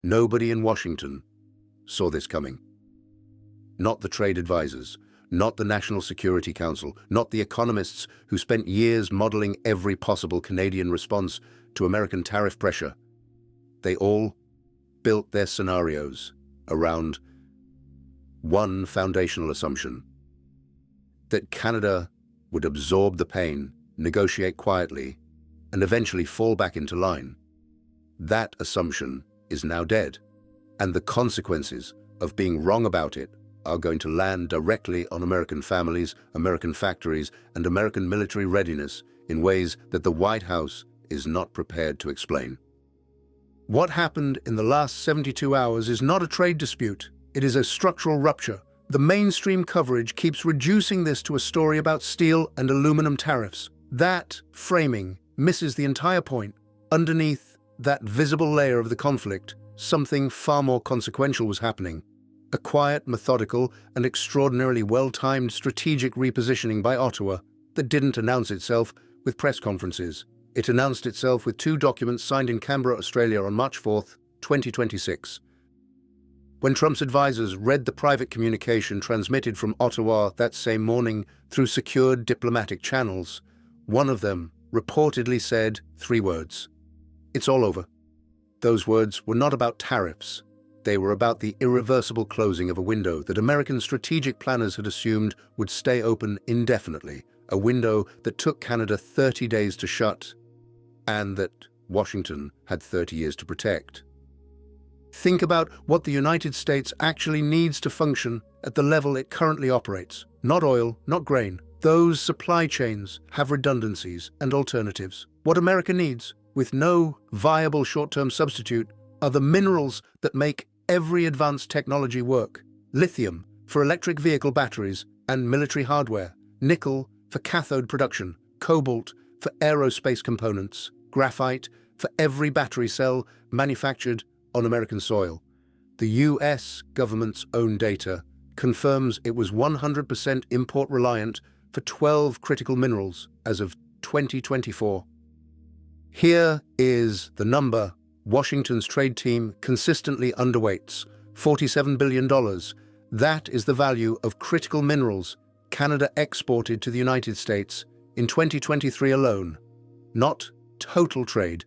Nobody in Washington saw this coming. Not the trade advisors, not the National Security Council, not the economists who spent years modeling every possible Canadian response to American tariff pressure. They all built their scenarios around one foundational assumption: that Canada would absorb the pain, negotiate quietly, and eventually fall back into line. That assumption is now dead, and the consequences of being wrong about it are going to land directly on American families, American factories, and American military readiness in ways that the White House is not prepared to explain. What happened in the last 72 hours is not a trade dispute. It is a structural rupture. The mainstream coverage keeps reducing this to a story about steel and aluminum tariffs. That framing misses the entire point. Underneath that visible layer of the conflict, something far more consequential was happening. A quiet, methodical, and extraordinarily well-timed strategic repositioning by Ottawa that didn't announce itself with press conferences. It announced itself with two documents signed in Canberra, Australia on March 4, 2026. When Trump's advisors read the private communication transmitted from Ottawa that same morning through secured diplomatic channels, one of them reportedly said 3 words: "It's all over." Those words were not about tariffs. They were about the irreversible closing of a window that American strategic planners had assumed would stay open indefinitely, a window that took Canada 30 days to shut, and that Washington had 30 years to protect. Think about what the United States actually needs to function at the level it currently operates. Not oil, not grain. Those supply chains have redundancies and alternatives. What America needs, with no viable short-term substitute, are the minerals that make every advanced technology work: lithium for electric vehicle batteries and military hardware, nickel for cathode production, cobalt for aerospace components, graphite for every battery cell manufactured on American soil. The US government's own data confirms it was 100% import reliant for 12 critical minerals as of 2024. Here is the number Washington's trade team consistently underweights: $47 billion. That is the value of critical minerals Canada exported to the United States in 2023 alone. Not total trade.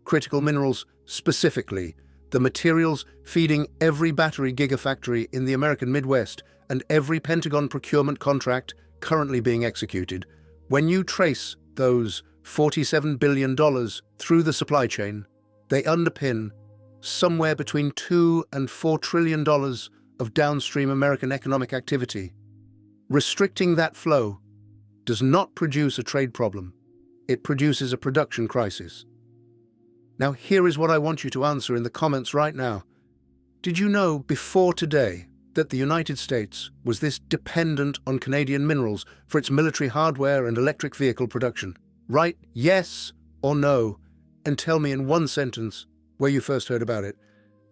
Critical minerals specifically, the materials feeding every battery gigafactory in the American Midwest and every Pentagon procurement contract currently being executed. When you trace those $47 billion through the supply chain, they underpin somewhere between $2 and $4 trillion of downstream American economic activity. Restricting that flow does not produce a trade problem. It produces a production crisis. Now, here is what I want you to answer in the comments right now. Did you know before today that the United States was this dependent on Canadian minerals for its military hardware and electric vehicle production? Write yes or no, and tell me in one sentence where you first heard about it.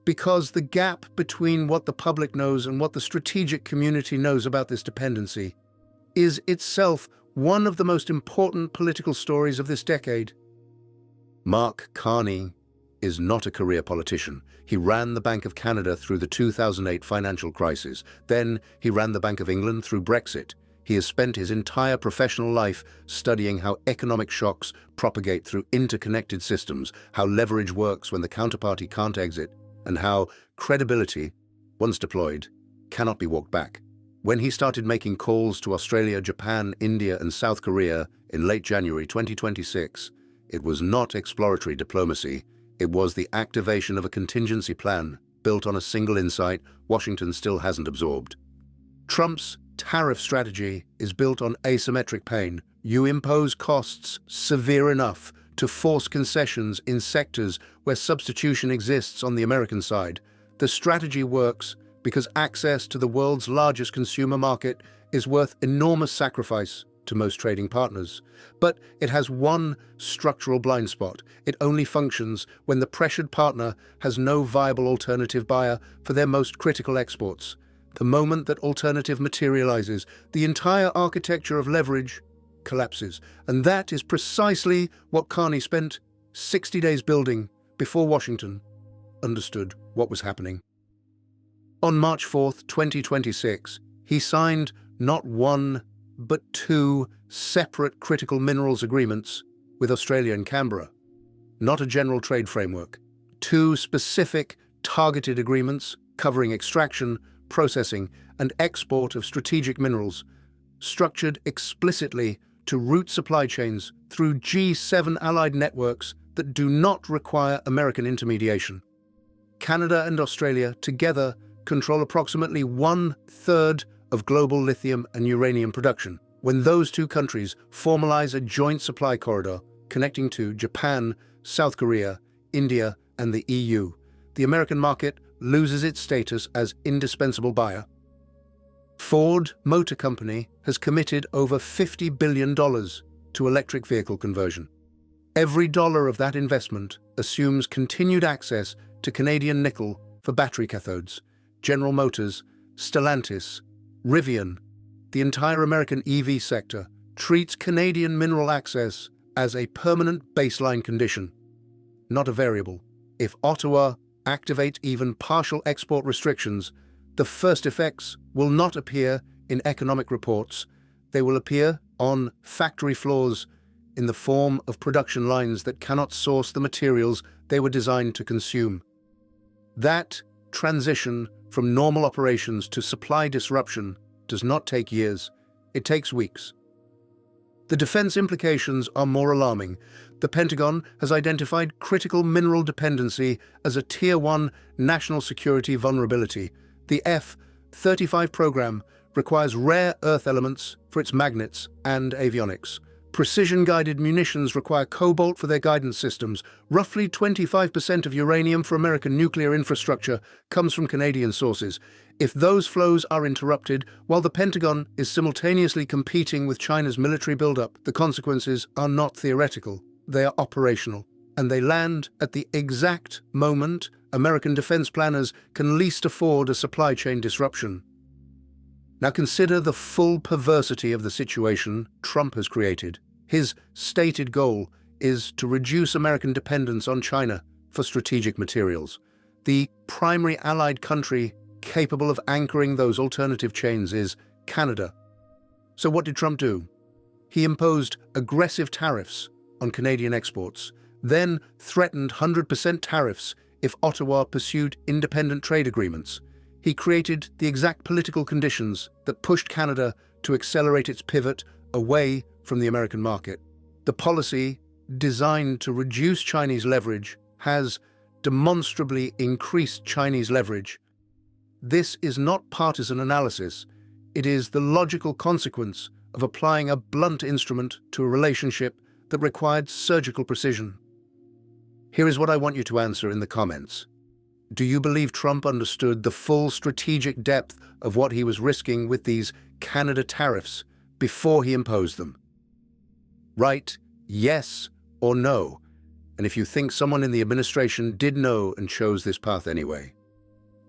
Because the gap between what the public knows and what the strategic community knows about this dependency is itself one of the most important political stories of this decade. Mark Carney is not a career politician. He ran the Bank of Canada through the 2008 financial crisis. Then he ran the Bank of England through Brexit. He has spent his entire professional life studying how economic shocks propagate through interconnected systems, how leverage works when the counterparty can't exit, and how credibility, once deployed, cannot be walked back. When he started making calls to Australia, Japan, India, and South Korea in late January 2026, it was not exploratory diplomacy. It was the activation of a contingency plan built on a single insight Washington still hasn't absorbed. Trump's tariff strategy is built on asymmetric pain. You impose costs severe enough to force concessions in sectors where substitution exists on the American side. The strategy works because access to the world's largest consumer market is worth enormous sacrifice to most trading partners. But it has one structural blind spot. It only functions when the pressured partner has no viable alternative buyer for their most critical exports. The moment that alternative materializes, the entire architecture of leverage collapses. And that is precisely what Carney spent 60 days building before Washington. understood what was happening. On March 4th, 2026, he signed not one, but two separate critical minerals agreements with Australia and Canberra. Not a general trade framework. Two specific, targeted agreements covering extraction, processing, and export of strategic minerals, structured explicitly to route supply chains through G7 allied networks that do not require American intermediation. Canada and Australia together control approximately 1/3 of global lithium and uranium production. When those two countries formalize a joint supply corridor connecting to Japan, South Korea, India, and the EU, the American market loses its status as indispensable buyer. Ford Motor Company has committed over $50 billion to electric vehicle conversion. Every dollar of that investment assumes continued access to Canadian nickel for battery cathodes. General Motors, Stellantis, Rivian, the entire American EV sector treats Canadian mineral access as a permanent baseline condition, not a variable. If Ottawa activates even partial export restrictions, the first effects will not appear in economic reports. They will appear on factory floors in the form of production lines that cannot source the materials they were designed to consume. That transition from normal operations to supply disruption does not take years, it takes weeks. The defense implications are more alarming. The Pentagon has identified critical mineral dependency as a Tier 1 national security vulnerability. The F-35 program requires rare earth elements for its magnets and avionics. Precision-guided munitions require cobalt for their guidance systems. Roughly 25% of uranium for American nuclear infrastructure comes from Canadian sources. If those flows are interrupted, while the Pentagon is simultaneously competing with China's military buildup, the consequences are not theoretical, they are operational. And they land at the exact moment American defense planners can least afford a supply chain disruption. Now consider the full perversity of the situation Trump has created. His stated goal is to reduce American dependence on China for strategic materials. The primary allied country capable of anchoring those alternative chains is Canada. So what did Trump do? He imposed aggressive tariffs on Canadian exports, then threatened 100% tariffs if Ottawa pursued independent trade agreements. He created the exact political conditions that pushed Canada to accelerate its pivot away from the American market. The policy, designed to reduce Chinese leverage, has demonstrably increased Chinese leverage. This is not partisan analysis. It is the logical consequence of applying a blunt instrument to a relationship that required surgical precision. Here is what I want you to answer in the comments. Do you believe Trump understood the full strategic depth of what he was risking with these Canada tariffs before he imposed them? Write yes or no, and if you think someone in the administration did know and chose this path anyway,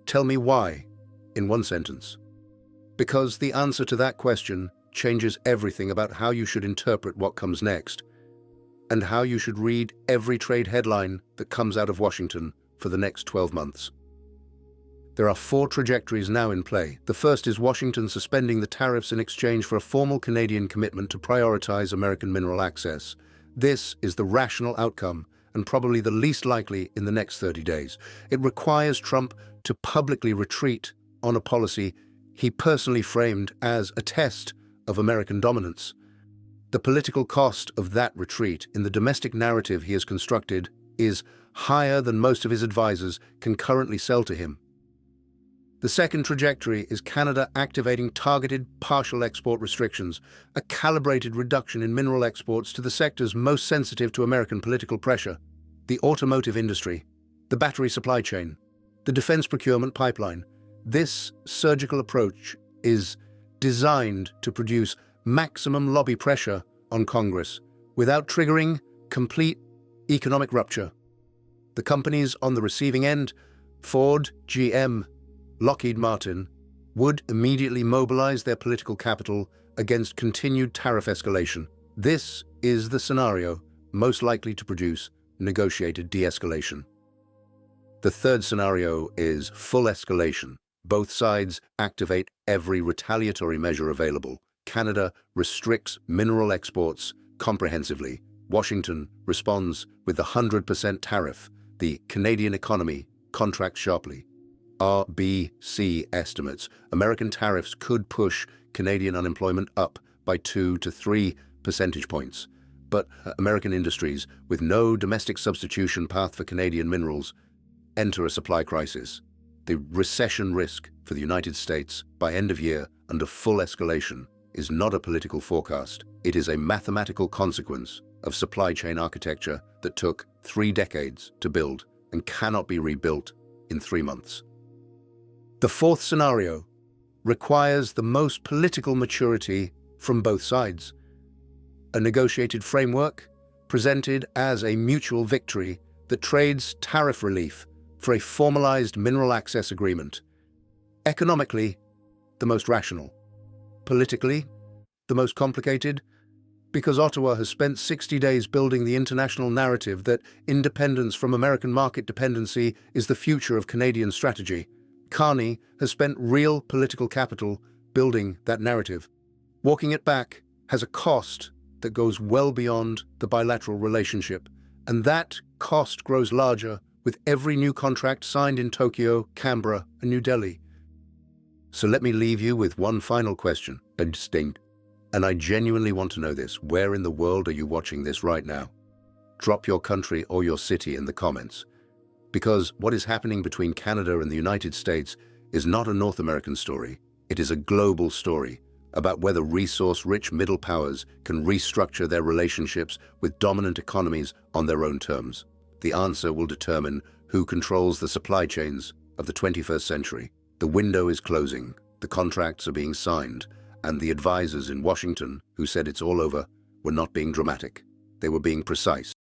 tell me why in one sentence. Because the answer to that question changes everything about how you should interpret what comes next, and how you should read every trade headline that comes out of Washington for the next 12 months. There are 4 trajectories now in play. The first is Washington suspending the tariffs in exchange for a formal Canadian commitment to prioritize American mineral access. This is the rational outcome, and probably the least likely in the next 30 days. It requires Trump to publicly retreat on a policy he personally framed as a test of American dominance. The political cost of that retreat in the domestic narrative he has constructed is higher than most of his advisors can currently sell to him. The second trajectory is Canada activating targeted partial export restrictions, a calibrated reduction in mineral exports to the sectors most sensitive to American political pressure: the automotive industry, the battery supply chain, the defense procurement pipeline. This surgical approach is designed to produce maximum lobby pressure on Congress without triggering complete economic rupture. The companies on the receiving end, Ford, GM, Lockheed Martin, would immediately mobilize their political capital against continued tariff escalation. This is the scenario most likely to produce negotiated de-escalation. The third scenario is full escalation. Both sides activate every retaliatory measure available. Canada restricts mineral exports comprehensively. Washington responds with the 100% tariff. The Canadian economy contracts sharply. RBC estimates American tariffs could push Canadian unemployment up by 2 to 3 percentage points. But American industries, with no domestic substitution path for Canadian minerals, enter a supply crisis. The recession risk for the United States by end of year under full escalation is not a political forecast. It is a mathematical consequence of supply chain architecture that took 3 decades to build and cannot be rebuilt in 3 months. The fourth scenario requires the most political maturity from both sides. A negotiated framework presented as a mutual victory that trades tariff relief for a formalized mineral access agreement. Economically, the most rational. Politically, the most complicated, because Ottawa has spent 60 days building the international narrative that independence from American market dependency is the future of Canadian strategy. Carney has spent real political capital building that narrative. Walking it back has a cost that goes well beyond the bilateral relationship, and that cost grows larger with every new contract signed in Tokyo, Canberra, and New Delhi. So let me leave you with one final question, distinct, and I genuinely want to know this. Where in the world are you watching this right now? Drop your country or your city in the comments. Because what is happening between Canada and the United States is not a North American story. It is a global story about whether resource-rich middle powers can restructure their relationships with dominant economies on their own terms. The answer will determine who controls the supply chains of the 21st century. The window is closing, the contracts are being signed, and the advisors in Washington who said it's all over were not being dramatic. They were being precise.